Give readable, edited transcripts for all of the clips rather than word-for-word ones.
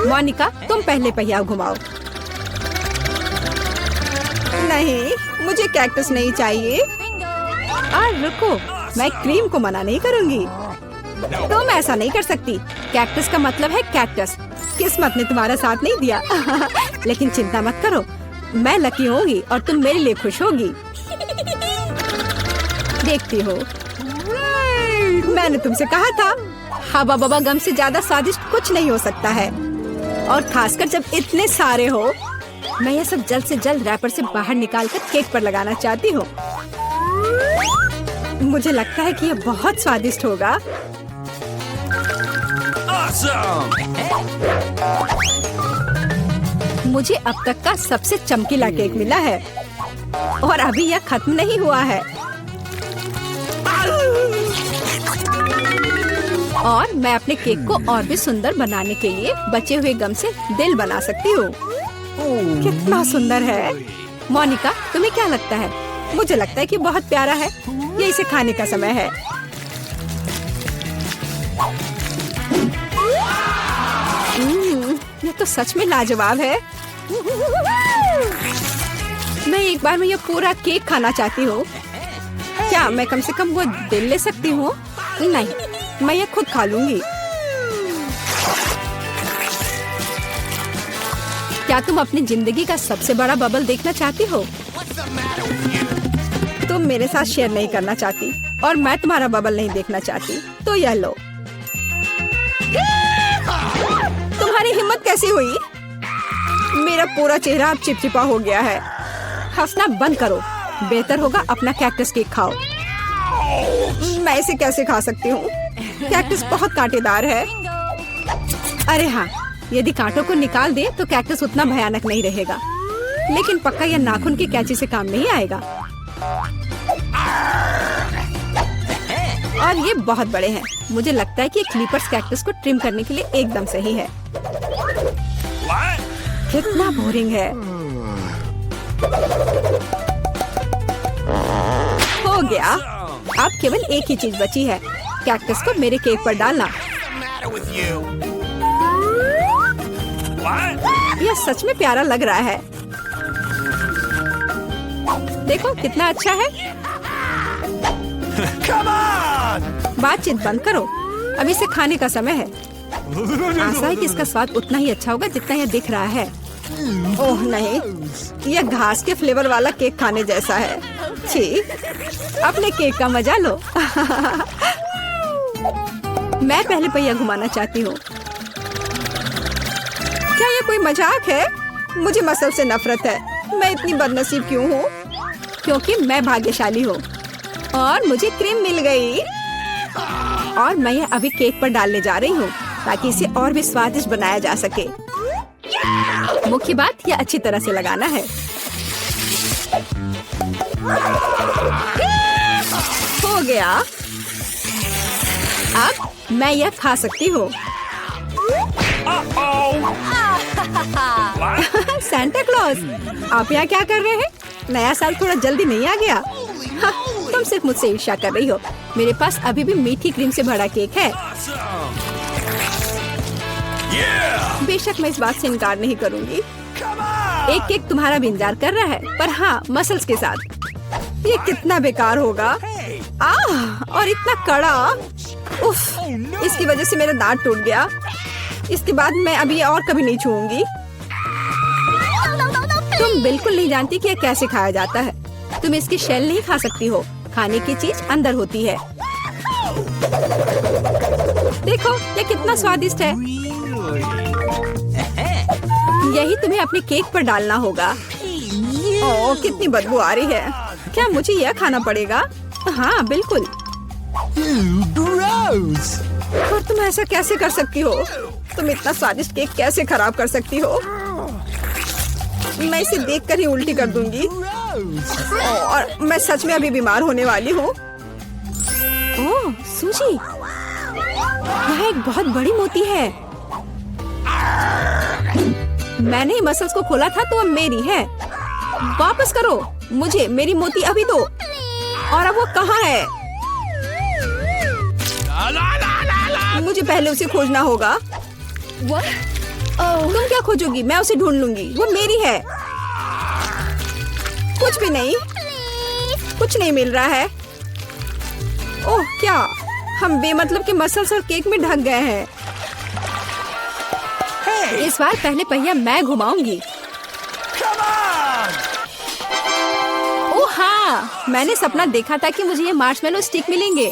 मोनिका, तुम पहले पहिया घुमाओ। नहीं, मुझे कैक्टस नहीं चाहिए। रुको, मैं क्रीम को मना नहीं करूंगी। तुम ऐसा नहीं कर सकती। कैक्टस का मतलब है कैक्टस। किस्मत ने तुम्हारा साथ नहीं दिया। लेकिन चिंता मत करो, मैं लकी होगी और तुम मेरे लिए खुश होगी। देखती हो, मैंने तुमसे कहा था, हवा बबा गम से ज्यादा स्वादिष्ट कुछ नहीं हो सकता है। और खासकर जब इतने सारे हो। मैं ये सब जल्द से जल्द रैपर से बाहर निकालकर केक पर लगाना चाहती हूँ। मुझे लगता है कि ये बहुत स्वादिष्ट होगा। मुझे अब तक का सबसे चमकीला केक मिला है और अभी यह खत्म नहीं हुआ है। और मैं अपने केक को और भी सुंदर बनाने के लिए बचे हुए गम से दिल बना सकती हूँ। कितना सुंदर है। मोनिका, तुम्हें क्या लगता है? मुझे लगता है कि बहुत प्यारा है। ये इसे खाने का समय है। ये तो सच में लाजवाब है। मैं एक बार में ये पूरा केक खाना चाहती हूँ। क्या मैं कम से कम वो दिल ले सकती हूँ? नहीं, मैं ये खुद खा लूंगी। क्या तुम अपनी जिंदगी का सबसे बड़ा बबल देखना चाहती हो? तुम मेरे साथ शेयर नहीं करना चाहती और मैं तुम्हारा बबल नहीं देखना चाहती, तो यह लो। तुम्हारी हिम्मत कैसी हुई? मेरा पूरा चेहरा अब चिपचिपा हो गया है। हंसना बंद करो। बेहतर होगा अपना कैक्टस केक खाओ। मैं इसे कैसे खा सकती हूँ? कैक्टस बहुत कांटेदार है। अरे हाँ, यदि कांटों को निकाल दे तो कैक्टस उतना भयानक नहीं रहेगा। लेकिन पक्का यह नाखून की कैंची से काम नहीं आएगा। और ये बहुत बड़े हैं। मुझे लगता है कि क्लिपर्स कैक्टस को ट्रिम करने के लिए एकदम सही है। कितना बोरिंग है। हो गया। अब केवल एक ही चीज बची है, कैक्टस को मेरे केक पर डालना। यह सच में प्यारा लग रहा है। देखो कितना अच्छा है। बातचीत बंद करो, अब इसे खाने का समय है। आशा है कि इसका स्वाद उतना ही अच्छा होगा जितना यह दिख रहा है। ओह नहीं, यह घास के फ्लेवर वाला केक खाने जैसा है। छी, अपने केक का मजा लो। मैं पहले पहिया घुमाना चाहती हूँ। क्या ये कोई मजाक है? मुझे मसल से नफरत है। मैं इतनी बदनसीब क्यों हूँ? क्योंकि मैं भाग्यशाली हूँ और मुझे क्रीम मिल गई। और मैं यह अभी केक पर डालने जा रही हूँ ताकि इसे और भी स्वादिष्ट बनाया जा सके। मुख्य बात यह अच्छी तरह से लगाना है। हो गया। अब मैं यह खा सकती हूँ। सांता क्लॉज, आप यहाँ क्या कर रहे हैं? नया साल थोड़ा जल्दी नहीं आ गया? हाँ, तुम सिर्फ मुझसे ईर्ष्या कर रही हो। मेरे पास अभी भी मीठी क्रीम से भरा केक है। बेशक मैं इस बात से इनकार नहीं करूंगी। एक केक तुम्हारा भी इंतजार कर रहा है, पर हाँ, मसल्स के साथ। ये कितना बेकार होगा। और इतना कड़ा। उफ, इसकी वजह से मेरा दांत टूट गया। इसके बाद मैं अभी और कभी नहीं छूऊंगी। तुम बिल्कुल नहीं जानती कि यह कैसे खाया जाता है। तुम इसकी शेल नहीं खा सकती हो। खाने की चीज अंदर होती है। देखो ये कितना स्वादिष्ट है। यही तुम्हें अपने केक पर डालना होगा। ओह, कितनी बदबू आ रही है। क्या मुझे यह खाना पड़ेगा? हाँ बिल्कुल। और तुम ऐसा कैसे कर सकती हो? तुम इतना स्वादिष्ट केक कैसे खराब कर सकती हो? मैं इसे देखकर ही उल्टी कर दूंगी। और मैं सच में अभी बीमार होने वाली हूँ। ओह सूजी, यहाँ एक बहुत बड़ी मोती है। मैंने मसल्स को खोला था तो अब मेरी है। वापस करो मुझे मेरी मोती अभी दो। और अब वो कहाँ है? मुझे पहले उसे खोजना होगा। तुम क्या खोजोगी? मैं उसे ढूंढ लूंगी, वो मेरी है। कुछ भी नहीं, कुछ नहीं मिल रहा है। ओह क्या, हम बेमतलब के मसल्स और केक में ढक गए हैं। इस बार पहले पहिया मैं घुमाऊंगी। ओह हाँ, मैंने सपना देखा था कि मुझे ये मार्शमेलो स्टिक मिलेंगे।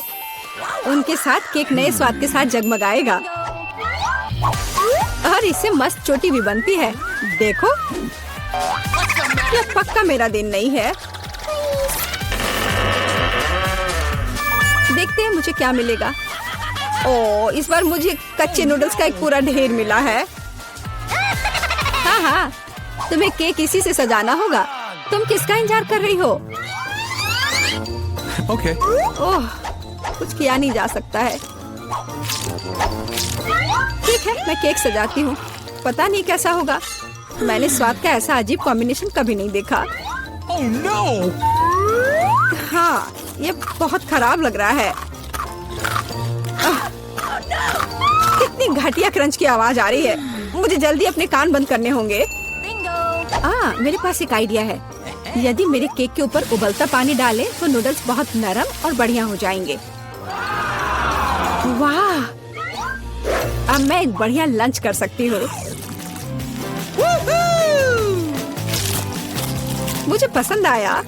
उनके साथ केक नए स्वाद के साथ जगमगाएगा और इससे मस्त चोटी भी बनती है। देखो, यह पक्का मेरा दिन नहीं है। देखते हैं मुझे क्या मिलेगा। ओह, इस बार मुझे कच्चे नूडल्स का एक पूरा ढेर मिला है। हाँ हाँ, तुम्हें केक इसी से सजाना होगा। तुम किसका इंतजार कर रही हो? Okay. ओह, कुछ किया नहीं जा सकता है। ठीक है, मैं केक सजाती हूँ। पता नहीं कैसा होगा। मैंने स्वाद का ऐसा अजीब कॉम्बिनेशन कभी नहीं देखा। Oh no! हाँ, ये बहुत खराब लग रहा है। कितनी घटिया क्रंच की आवाज आ रही है। मुझे जल्दी अपने कान बंद करने होंगे। मेरे पास एक आइडिया है। यदि मेरे केक के ऊपर उबलता पानी डालें तो नूडल्स बहुत नरम और बढ़िया हो जाएंगे। वाह, अब मैं एक बढ़िया लंच कर सकती हूँ। मुझे पसंद आया।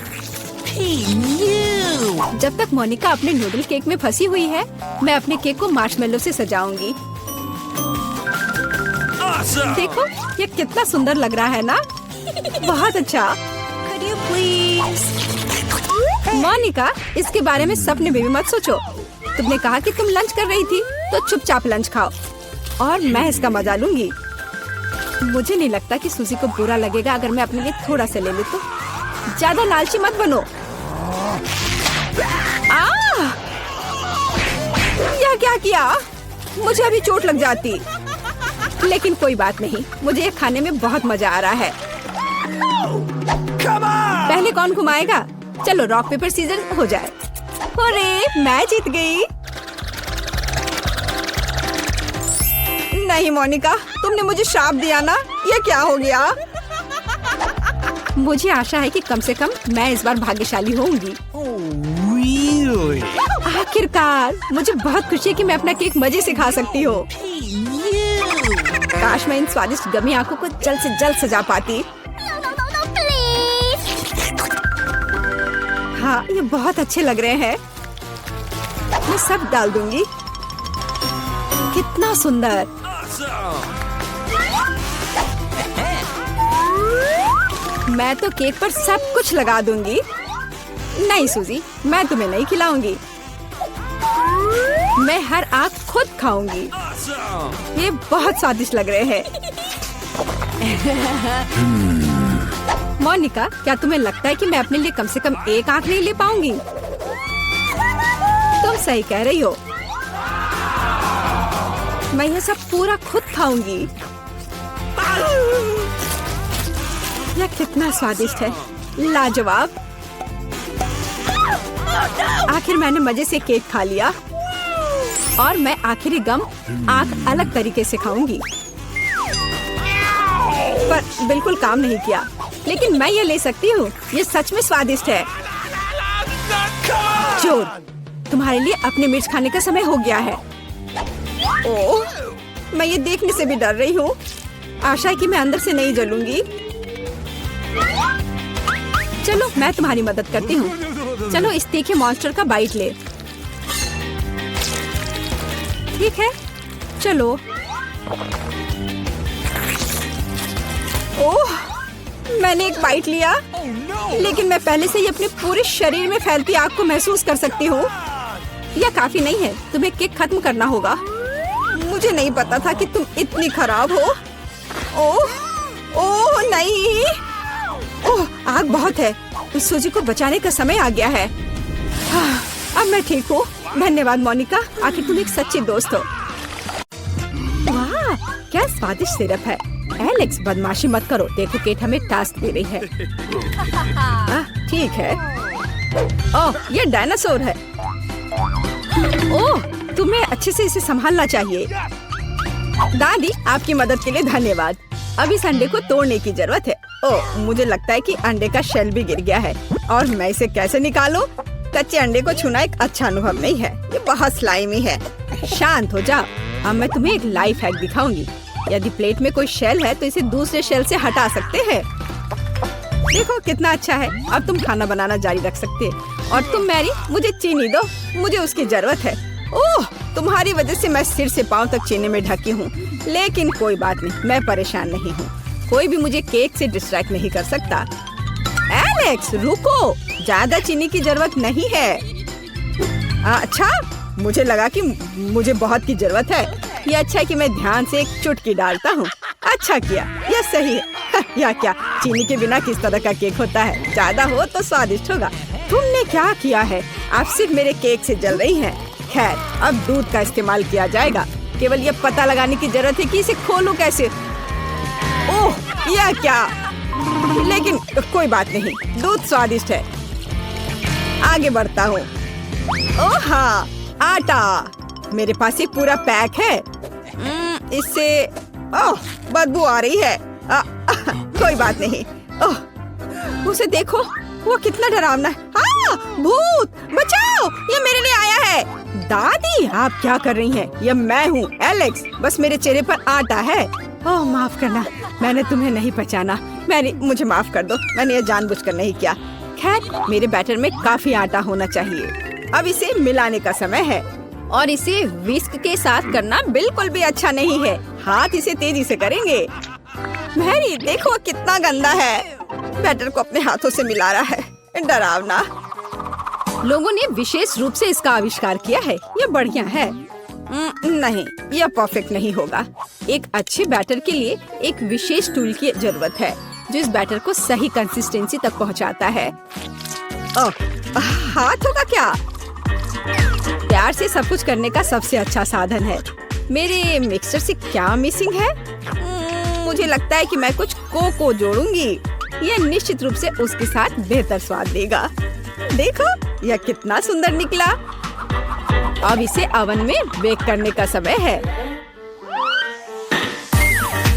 जब तक मोनिका अपने नूडल केक में फंसी हुई है, मैं अपने केक को मार्शमेलो से सजाऊंगी। देखो, ये कितना सुंदर लग रहा है ना? बहुत अच्छा। मोनिका, इसके बारे में सपने में भी मत सोचो। तुमने कहा कि तुम लंच कर रही थी, तो चुपचाप लंच खाओ और मैं इसका मजा लूंगी। मुझे नहीं लगता कि सूजी को बुरा लगेगा अगर मैं अपने लिए थोड़ा सा ले लूं तो। ज्यादा लालची मत बनो। यह क्या किया? मुझे अभी चोट लग जाती। लेकिन कोई बात नहीं, मुझे ये खाने में बहुत मजा आ रहा है। पहले कौन घुमाएगा? चलो रॉक पेपर सीजर हो जाए। अरे, मैं जीत गई। नहीं मोनिका, तुमने मुझे श्राप दिया ना। ये क्या हो गया? मुझे आशा है कि कम से कम मैं इस बार भाग्यशाली होंगी। Really? आखिरकार, मुझे बहुत खुशी है कि मैं अपना केक मजे से खा सकती हूँ। काश मैं इन स्वादिष्ट गमी आंखों को जल्द से जल्द सजा पाती। हाँ, ये बहुत अच्छे लग रहे हैं। मैं सब डाल दूंगी। कितना सुंदर। मैं तो केक पर सब कुछ लगा दूंगी। नहीं सूजी, मैं तुम्हें नहीं खिलाऊंगी। मैं हर आंख खुद खाऊंगी। ये बहुत स्वादिष्ट लग रहे हैं। मोनिका, क्या तुम्हें लगता है कि मैं अपने लिए कम से कम एक आंख नहीं ले पाऊंगी? तुम सही कह रही हो। मैं ये सब पूरा खुद खाऊंगी। यह कितना स्वादिष्ट है, लाजवाब। आखिर मैंने मजे से केक खा लिया और मैं आखिरी गम आंख अलग तरीके से खाऊंगी। पर बिल्कुल काम नहीं किया। लेकिन मैं ये ले सकती हूँ। ये सच में स्वादिष्ट है। चोर, तुम्हारे लिए अपने मिर्च खाने का समय हो गया है। ओह, मैं ये देखने से भी डर रही हूँ। आशा है कि मैं अंदर से नहीं जलूंगी। चलो, मैं तुम्हारी मदद करती हूँ। चलो, इस तीखे मॉन्स्टर का बाइट ले। ठीक है, चलो। ओह, मैंने एक बाइट लिया, लेकिन मैं पहले से ही अपने पूरे शरीर में फैलती आग को महसूस कर सकती हूँ। यह काफी नहीं है, तुम्हें केक खत्म करना होगा। मुझे नहीं पता था कि तुम इतनी खराब हो। ओह, ओह नहीं। ओह, आग बहुत है। इस सूजी को बचाने का समय आ गया है। हाँ, अब मैं ठीक हूँ। धन्यवाद मोनिका, आखिर तुम एक सच्ची दोस्त हो। वाह, क्या स्वादिष्ट सिरप है। एलेक्स, बदमाशी मत करो। देखो, केट हमें टास्क दे रही है। ठीक है। ओह, ये डायनासोर है। ओह, तुम्हें अच्छे से इसे संभालना चाहिए। दादी, आपकी मदद के लिए धन्यवाद। अब इस अंडे को तोड़ने की जरूरत है। ओह, मुझे लगता है कि अंडे का शेल भी गिर गया है और मैं इसे कैसे निकालूं? कच्चे अंडे को छूना एक अच्छा अनुभव नहीं है, ये बहुत स्लाइमी है। शांत हो जाओ। अब मैं तुम्हें एक लाइफ हैक दिखाऊंगी। यदि प्लेट में कोई शेल है तो इसे दूसरे शेल से हटा सकते हैं। देखो कितना अच्छा है। अब तुम खाना बनाना जारी रख सकते। और तुम मैरी, मुझे चीनी दो, मुझे उसकी जरूरत है। ओह, तुम्हारी वजह से मैं सिर से पांव तक चीनी में ढकी हूँ, लेकिन कोई बात नहीं, मैं परेशान नहीं हूँ। कोई भी मुझे केक से डिस्ट्रैक्ट नहीं कर सकता। एलेक्स, रुको, ज्यादा चीनी की जरूरत नहीं है। अच्छा, मुझे लगा कि मुझे बहुत की जरूरत है। ये अच्छा है कि मैं ध्यान से एक चुटकी डालता हूँ। अच्छा किया, यह सही है। या क्या, चीनी के बिना किस तरह का केक होता है? ज्यादा हो तो स्वादिष्ट होगा। तुमने क्या किया है? आप सिर्फ मेरे केक से जल रही हैं। खैर, अब दूध का इस्तेमाल किया जाएगा। केवल ये पता लगाने की जरूरत है कि इसे खोलूं कैसे। ओह, यह क्या? लेकिन कोई बात नहीं, दूध स्वादिष्ट है। आगे बढ़ता हूँ। ओह हाँ, आटा। मेरे पास एक पूरा पैक है। इससे ओह, बदबू आ रही है। कोई बात नहीं। ओह, उसे देखो, वो कितना डरावना है। हाँ, भूत, बचाओ, ये मेरे लिए आया है। दादी, आप क्या कर रही हैं? ये मैं हूँ, एलेक्स। बस मेरे चेहरे पर आटा है। ओह, माफ करना, मैंने तुम्हें नहीं पहचाना। मुझे माफ कर दो, मैंने ये जानबूझकर नहीं किया। खैर, मेरे बैटर में काफी आटा होना चाहिए। अब इसे मिलाने का समय है और इसे विस्क के साथ करना बिल्कुल भी अच्छा नहीं है। हाथ इसे तेजी से करेंगे। मैरी, देखो कितना गंदा है। बैटर को अपने हाथों से मिला रहा है। डरावना। लोगों ने विशेष रूप से इसका आविष्कार किया है। ये बढ़िया है। नहीं, यह परफेक्ट नहीं होगा। एक अच्छे बैटर के लिए एक विशेष टूल की जरूरत है जो इस बैटर को सही कंसिस्टेंसी तक पहुंचाता है। ओह, हाथों का क्या? प्यार से सब कुछ करने का सबसे अच्छा साधन है। मेरे मिक्सचर से क्या मिसिंग है? मुझे लगता है कि मैं कुछ कोको जोड़ूंगी। यह निश्चित रूप से उसके साथ बेहतर स्वाद देगा। देखो, यह कितना सुंदर निकला। अब इसे ओवन में बेक करने का समय है।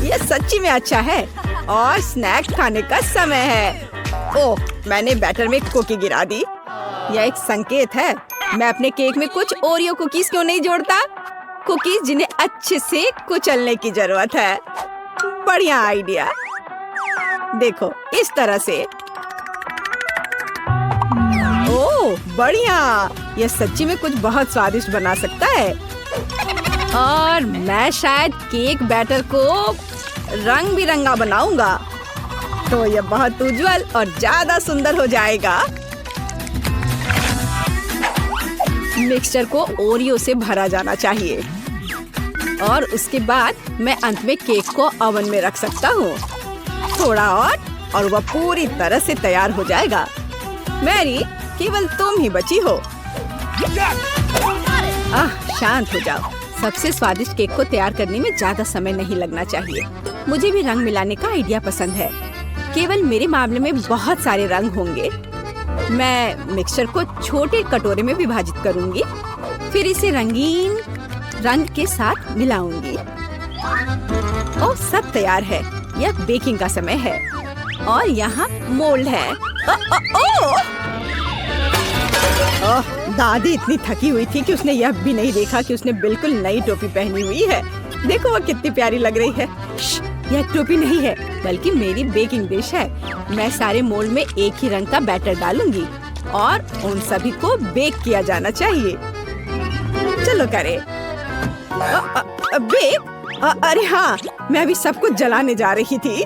यह सच्ची में अच्छा है और स्नैक खाने का समय है। ओह, मैंने बैटर में कुकी गिरा दी। यह एक संकेत है। मैं अपने केक में कुछ ओरियो कुकीज क्यों नहीं जोड़ता? कुकीज जिन्हें अच्छे से कुचलने की जरूरत है। बढ़िया आइडिया। देखो, इस तरह से। ओह, बढ़िया। यह सच्ची में कुछ बहुत स्वादिष्ट बना सकता है। और मैं शायद केक बैटर को रंग बिरंगा बनाऊंगा, तो यह बहुत उज्जवल और ज्यादा सुंदर हो जाएगा। मिक्सचर को ओरियो से भरा जाना चाहिए और उसके बाद मैं अंत में केक को ओवन में रख सकता हूँ। थोड़ा और वह पूरी तरह से तैयार हो जाएगा। मैरी, केवल तुम ही बची हो। शांत हो जाओ। सबसे स्वादिष्ट केक को तैयार करने में ज्यादा समय नहीं लगना चाहिए। मुझे भी रंग मिलाने का आइडिया पसंद है। केवल मेरे मामले में बहुत सारे रंग होंगे। मैं मिक्सचर को छोटे कटोरे में विभाजित करूंगी, फिर इसे रंगीन रंग के साथ मिलाऊंगी। ओह, सब तैयार है। यह बेकिंग का समय है और यहाँ मोल्ड है। ओह, दादी इतनी थकी हुई थी कि उसने यह भी नहीं देखा कि उसने बिल्कुल नई टोपी पहनी हुई है। देखो, वह कितनी प्यारी लग रही है। यह टोपी नहीं है, बल्कि मेरी बेकिंग डिश है। मैं सारे मोल्ड में एक ही रंग का बैटर डालूंगी और उन सभी को बेक किया जाना चाहिए। चलो करें। बेक? अरे हाँ, मैं अभी सब कुछ जलाने जा रही थी।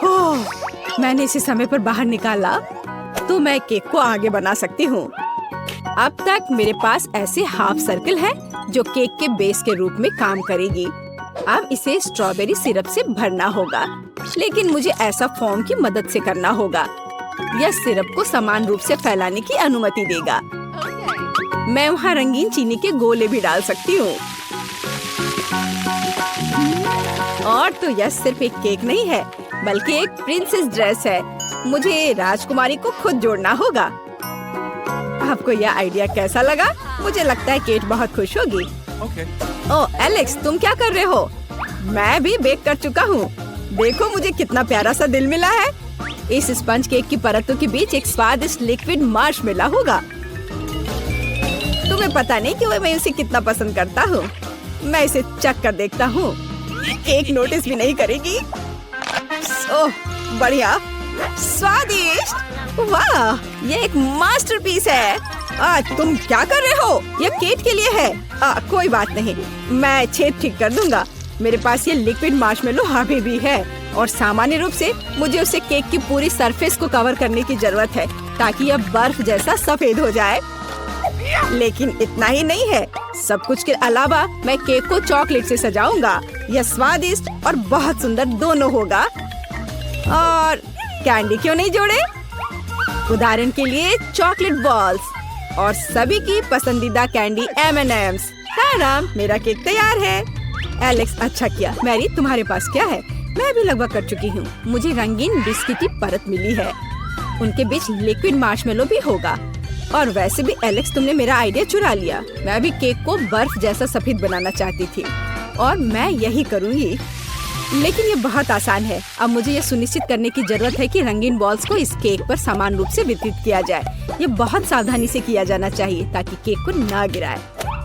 ओह, मैंने इसे समय पर बाहर निकाला तो मैं केक को आगे बना सकती हूँ। अब तक मेरे पास ऐसे हाफ सर्कल है जो केक के बेस के रूप में काम करेगी। अब इसे स्ट्रॉबेरी सिरप से भरना होगा, लेकिन मुझे ऐसा फोम की मदद से करना होगा। यह सिरप को समान रूप से फैलाने की अनुमति देगा। मैं वहाँ रंगीन चीनी के गोले भी डाल सकती हूँ। और तो यह सिर्फ एक केक नहीं है, बल्कि एक प्रिंसेस ड्रेस है। मुझे राजकुमारी को खुद जोड़ना होगा। आपको यह आइडिया कैसा लगा? मुझे लगता है केट बहुत खुश होगी। Okay. ओह, एलेक्स, तुम क्या कर रहे हो? मैं भी बेक कर चुका हूँ। देखो मुझे कितना प्यारा सा दिल मिला है। इस स्पंज केक की परतों के बीच एक स्वादिष्ट लिक्विड मार्शमेलो होगा। तुम्हें पता नहीं कि मैं उसे कितना पसंद करता हूँ। मैं इसे चख कर देखता हूँ। केक नोटिस भी नहीं करेगी। ओह बढ़िया, स्वादिष्ट। वाह, ये एक मास्टरपीस है। तुम क्या कर रहे हो? ये केक के लिए है। कोई बात नहीं, मैं छेद ठीक कर दूंगा। मेरे पास ये लिक्विड मार्शमेलो अभी भी है और सामान्य रूप से मुझे उसे केक की पूरी सरफेस को कवर करने की जरूरत है ताकि यह बर्फ जैसा सफेद हो जाए। लेकिन इतना ही नहीं है, सब कुछ के अलावा मैं केक को चॉकलेट से सजाऊंगा। यह स्वादिष्ट और बहुत सुंदर दोनों होगा। और कैंडी क्यों नहीं जोड़े? उदाहरण के लिए चॉकलेट बॉल्स और सभी की पसंदीदा कैंडी M&M's। ताराम, मेरा केक तैयार है। एलेक्स, अच्छा किया। मैरी, तुम्हारे पास क्या है? मैं भी लगभग कर चुकी हूँ। मुझे रंगीन बिस्किट की परत मिली है। उनके बीच लिक्विड मार्शमेलो भी होगा। और वैसे भी एलेक्स, तुमने मेरा आइडिया चुरा लिया। मैं भी केक को बर्फ जैसा सफेद बनाना चाहती थी और मैं यही करूँगी। लेकिन ये बहुत आसान है। अब मुझे ये सुनिश्चित करने की जरूरत है कि रंगीन बॉल्स को इस केक पर समान रूप से वितरित किया जाए। ये बहुत सावधानी से किया जाना चाहिए ताकि केक को ना गिराए।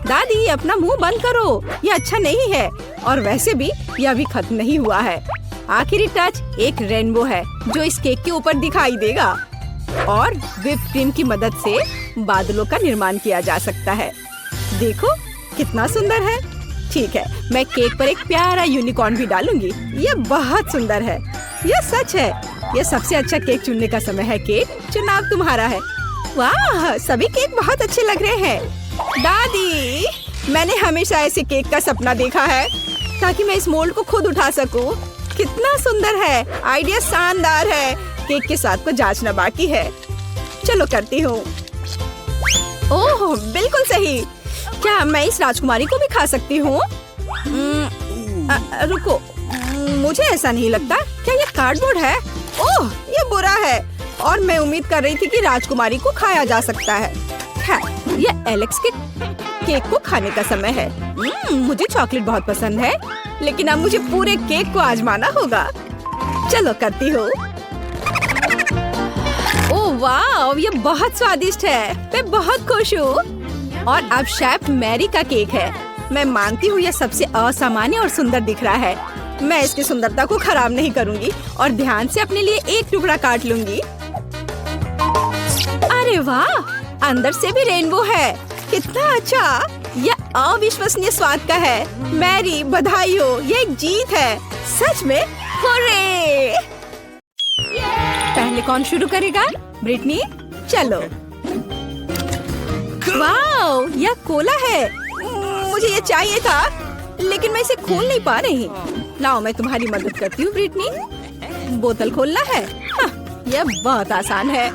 दादी, अपना मुंह बंद करो, ये अच्छा नहीं है। और वैसे भी यह अभी खत्म नहीं हुआ है। आखिरी टच एक रेनबो है जो इस केक के ऊपर दिखाई देगा और व्हिप क्रीम की मदद से बादलों का निर्माण किया जा सकता है। देखो कितना सुंदर है। ठीक है, मैं केक पर एक प्यारा यूनिकॉर्न भी डालूंगी। ये बहुत सुंदर है। यह सच है। यह सबसे अच्छा केक चुनने का समय है। केक, चुनाव तुम्हारा है। वाह, सभी केक बहुत अच्छे लग रहे हैं। दादी, मैंने हमेशा ऐसे केक का सपना देखा है ताकि मैं इस मोल्ड को खुद उठा सकूं। कितना सुंदर है। आइडिया शानदार है। केक के साथ को जांचना बाकी है। चलो करती हूँ। ओह, बिल्कुल सही। क्या मैं इस राजकुमारी को भी खा सकती हूँ? रुको, मुझे ऐसा नहीं लगता। क्या ये कार्डबोर्ड है? ओह, ये बुरा है और मैं उम्मीद कर रही थी कि राजकुमारी को खाया जा सकता है। ये एलेक्स के केक को खाने का समय है। मुझे चॉकलेट बहुत पसंद है, लेकिन अब मुझे पूरे केक को आजमाना होगा। चलो करती हूँ। ओह वाह, ये बहुत स्वादिष्ट है। मैं बहुत खुश हूँ। और अब शेफ मैरी का केक है। मैं मानती हूँ यह सबसे असामान्य और सुंदर दिख रहा है। मैं इसकी सुंदरता को खराब नहीं करूँगी और ध्यान से अपने लिए एक टुकड़ा काट लूंगी। अरे वाह, अंदर से भी रेनबो है। कितना अच्छा। यह अविश्वसनीय स्वाद का है। मैरी, बधाई हो, ये एक जीत है। सच में, हुर्रे! पहले कौन शुरू करेगा? ब्रिटनी, चलो। वाह, यह कोला है। मुझे ये चाहिए था, लेकिन मैं इसे खोल नहीं पा रही। लाओ, मैं तुम्हारी मदद करती हूँ। ब्रिटनी, बोतल खोलना है। हाँ, यह बहुत आसान है।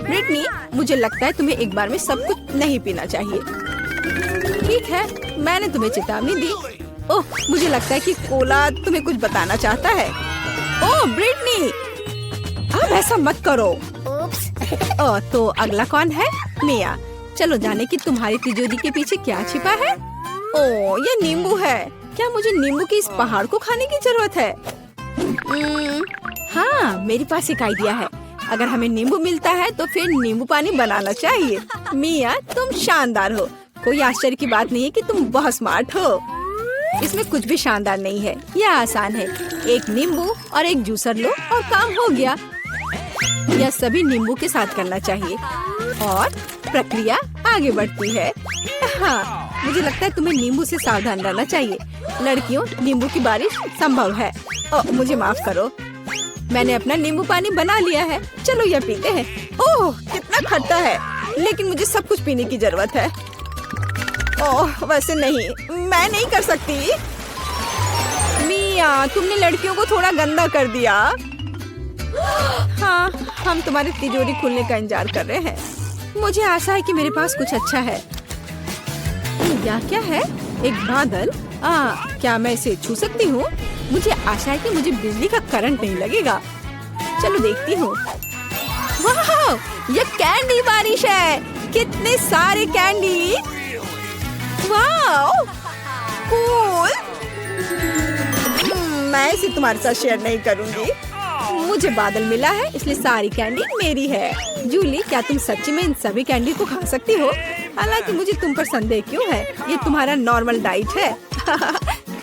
ब्रिटनी, मुझे लगता है तुम्हें एक बार में सब कुछ नहीं पीना चाहिए। ठीक है, मैंने तुम्हें चेतावनी दी। ओह, मुझे लगता है कि कोला तुम्हें कुछ बताना चाहता है। ओह ब्रिटनी, अब ऐसा मत करो। ओह, तो अगला कौन है? मिया। चलो जाने कि तुम्हारी तिजोरी के पीछे क्या छिपा है। ओह, ये नींबू है। क्या मुझे नींबू के इस पहाड़ को खाने की जरूरत है? हाँ, मेरे पास एक आइडिया है। अगर हमें नींबू मिलता है तो फिर नींबू पानी बनाना चाहिए। मिया, तुम शानदार हो। कोई आश्चर्य की बात नहीं है कि तुम बहुत स्मार्ट हो। इसमें कुछ भी शानदार नहीं है। यह आसान है। एक नींबू और एक जूसर लो और काम हो गया। यह सभी नींबू के साथ करना चाहिए और प्रक्रिया आगे बढ़ती है। हाँ, मुझे लगता है तुम्हें नींबू से सावधान रहना चाहिए। लड़कियों, नींबू की बारिश संभव है। मुझे माफ करो, मैंने अपना नींबू पानी बना लिया है। चलो यह पीते हैं। ओह, कितना खट्टा है, लेकिन मुझे सब कुछ पीने की जरूरत है। ओह, वैसे नहीं, मैं नहीं कर सकती। मिया, तुमने लड़कियों को थोड़ा गंदा कर दिया। हाँ, हम तुम्हारी तिजोरी खुलने का इंतजार कर रहे हैं। मुझे आशा है कि मेरे पास कुछ अच्छा है। यह क्या है? एक बादल। क्या मैं इसे छू सकती हूँ? मुझे आशा है कि मुझे बिजली का करंट नहीं लगेगा। चलो देखती हूँ। वाह, ये कैंडी बारिश है। कितने सारे कैंडी। वाह, कूल। मैं इसे तुम्हारे साथ शेयर नहीं करूंगी। मुझे बादल मिला है इसलिए सारी कैंडी मेरी है। जूली, क्या तुम सच्ची में इन सभी कैंडी को खा सकती हो? हालांकि मुझे तुम पर संदेह क्यों है? ये तुम्हारा नॉर्मल डाइट है।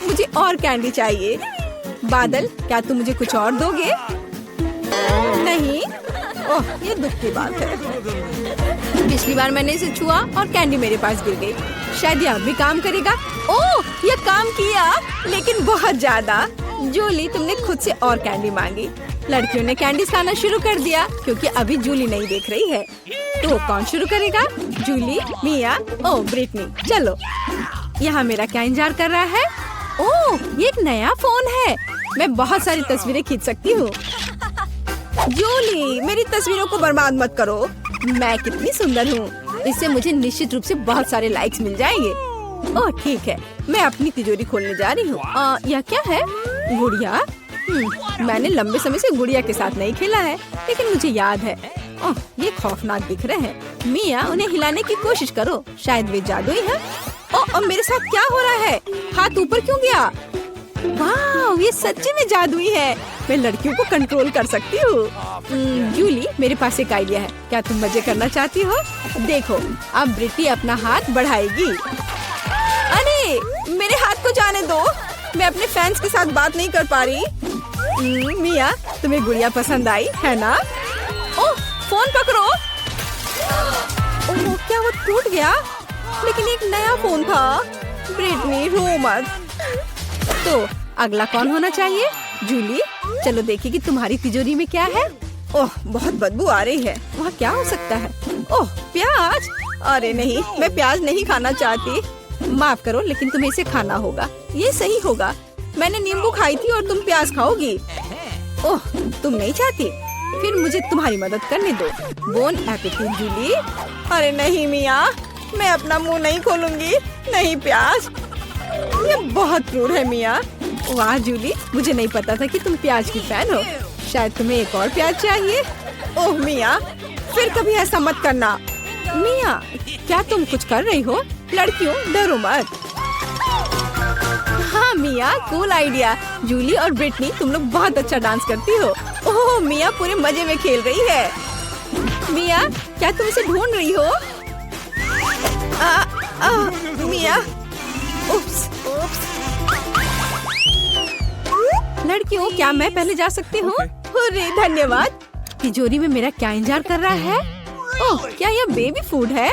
मुझे और कैंडी चाहिए। बादल, क्या तुम मुझे कुछ और दोगे? नहीं। ओह, ये दुख की बात है। पिछली बार मैंने इसे छुआ और कैंडी मेरे पास गिर गई। शायद ये अब भी काम करेगा। ओह, ये काम किया, लेकिन बहुत ज्यादा। जूली, तुमने खुद से और कैंडी मांगी। लड़कियों ने कैंडी खाना शुरू कर दिया क्योंकि अभी जूली नहीं देख रही है। तो कौन शुरू करेगा? जूली, मिया, ओह ब्रिटनी। चलो, यहाँ मेरा क्या इंतजार कर रहा है? ओह, ये एक नया फोन है। मैं बहुत सारी तस्वीरें खींच सकती हूँ। जूली, मेरी तस्वीरों को बर्बाद मत करो। मैं कितनी सुंदर हूँ। इससे मुझे निश्चित रूप से बहुत सारे लाइक्स मिल जाएंगे। ओह ठीक है, मैं अपनी तिजोरी खोलने जा रही हूँ। यह क्या है? गुड़िया? मैंने लंबे समय से गुड़िया के साथ नहीं खेला है, लेकिन मुझे याद है। ओह, ये खौफनाक दिख रहे हैं। मिया, उन्हें हिलाने की कोशिश करो, शायद वे जादुई हैं। ओह, मेरे साथ क्या हो रहा है? हाथ ऊपर क्यों गया? वाह, ये सच्ची में जादुई है। मैं लड़कियों को कंट्रोल कर सकती हूँ। जूली, मेरे पास एक आइडिया है। क्या तुम मजे करना चाहती हो? देखो, अब ब्रिटी अपना हाथ बढ़ाएगी। अरे, मेरे हाथ को जाने दो। मैं अपने फैंस के साथ बात नहीं कर पा रही। मिया, तुम्हें गुड़िया पसंद आई है ना? ओह, फोन पकड़ो। ओह, क्या वो टूट गया? लेकिन एक नया फोन था। ब्रिटनी, रो मत। तो अगला कौन होना चाहिए? जूली, चलो देखिए कि तुम्हारी तिजोरी में क्या है। ओह, बहुत बदबू आ रही है। वहाँ क्या हो सकता है? ओह, प्याज। अरे नहीं, मैं प्याज नहीं खाना चाहती। माफ करो, लेकिन तुम्हें इसे खाना होगा। ये सही होगा। मैंने नींबू खाई थी और तुम प्याज खाओगी। ओह, तुम नहीं चाहती? फिर मुझे तुम्हारी मदद करने दो। Bon appetit Julie. अरे नहीं मिया, मैं अपना मुंह नहीं खोलूंगी। नहीं प्याज, ये बहुत क्रूर है मिया। वाह जूली, मुझे नहीं पता था कि तुम प्याज की फैन हो। शायद तुम्हें एक और प्याज चाहिए। ओह मिया, फिर कभी ऐसा मत करना। मिया, क्या तुम कुछ कर रही हो? लड़कियों, डरो मत। हाँ मिया, कूल आइडिया। जूली और ब्रिटनी, तुम लोग बहुत अच्छा डांस करती हो। ओह, मिया पूरे मजे में खेल रही है। मिया, क्या तुम इसे ढूंढ रही हो? मिया, उप्स, उप्स। लड़कियों, क्या मैं पहले जा सकती हूँ? अरे धन्यवाद। तिजोरी में मेरा क्या इंतजार कर रहा है? ओह, क्या यह बेबी फूड है?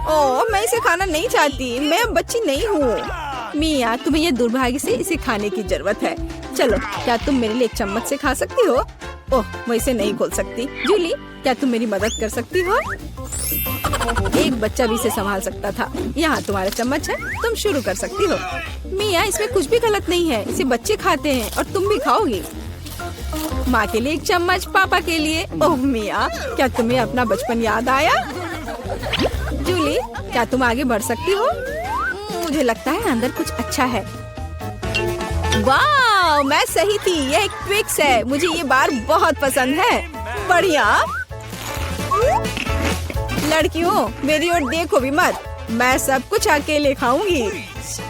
ओह, मैं इसे खाना नहीं चाहती। मैं अब बच्ची नहीं हूँ। मिया, तुम्हें यह दुर्भाग्य से इसे खाने की जरूरत है। चलो, क्या तुम मेरे लिए एक चम्मच से खा सकती हो? ओह, मैं इसे नहीं खोल सकती। जूली, क्या तुम मेरी मदद कर सकती हो? एक बच्चा भी इसे संभाल सकता था। यहाँ तुम्हारा चम्मच है, तुम शुरू कर सकती हो। मिया, इसमें कुछ भी गलत नहीं है। इसे बच्चे खाते हैं और तुम भी खाओगी। माँ के लिए एक चम्मच, पापा के लिए। ओह मिया, क्या तुम्हें अपना बचपन याद आया? जूली, क्या तुम आगे बढ़ सकती हो? मुझे लगता है अंदर कुछ अच्छा है। वाह, मैं सही थी। यह एक ट्विक्स है। मुझे ये बार बहुत पसंद है। बढ़िया। लड़कियों, मेरी ओर देखो भी मत। मैं सब कुछ अकेले खाऊंगी।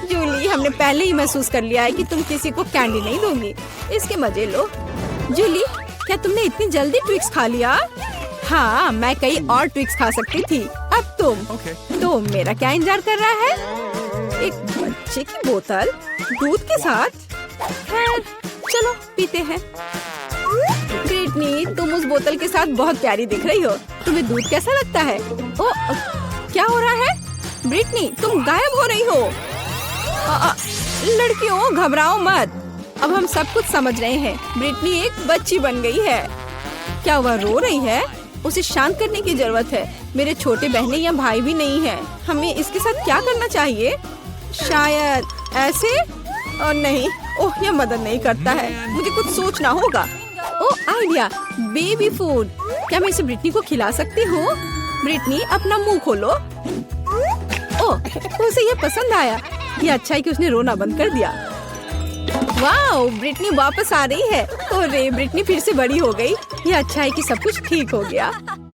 जूली, हमने पहले ही महसूस कर लिया है कि तुम किसी को कैंडी नहीं दोगी। इसके मजे लो। जूली, क्या तुमने इतनी जल्दी ट्विक्स खा लिया? हाँ, मैं कई और ट्विक्स खा सकती थी। अब तुम। तो मेरा क्या इंतजार कर रहा है? एक बच्चे की बोतल दूध के साथ? खैर, चलो पीते हैं। ब्रिटनी, तुम उस बोतल के साथ बहुत प्यारी दिख रही हो। तुम्हें दूध कैसा लगता है? ओह, क्या हो रहा है? ब्रिटनी, तुम गायब हो रही हो। लड़कियों, घबराओ मत। अब हम सब कुछ समझ रहे हैं। ब्रिटनी एक बच्ची बन गई है। क्या वह रो रही है? उसे शांत करने की जरूरत है। मेरे छोटे बहनें या भाई भी नहीं है। हमें इसके साथ क्या करना चाहिए? शायद ऐसे? और नहीं, ओह, यह मदद नहीं करता है। मुझे कुछ सोचना होगा। ओह, आइडिया, बेबी फूड। क्या मैं इसे ब्रिटनी को खिला सकती हूँ? ब्रिटनी, अपना मुंह खोलो। ओह, उसे यह पसंद आया। ये अच्छा है कि उसने रोना बंद कर दिया। वाह, ब्रिटनी वापस आ रही है। ओह रे, ब्रिटनी फिर से बड़ी हो गई। ये अच्छा है कि सब कुछ ठीक हो गया।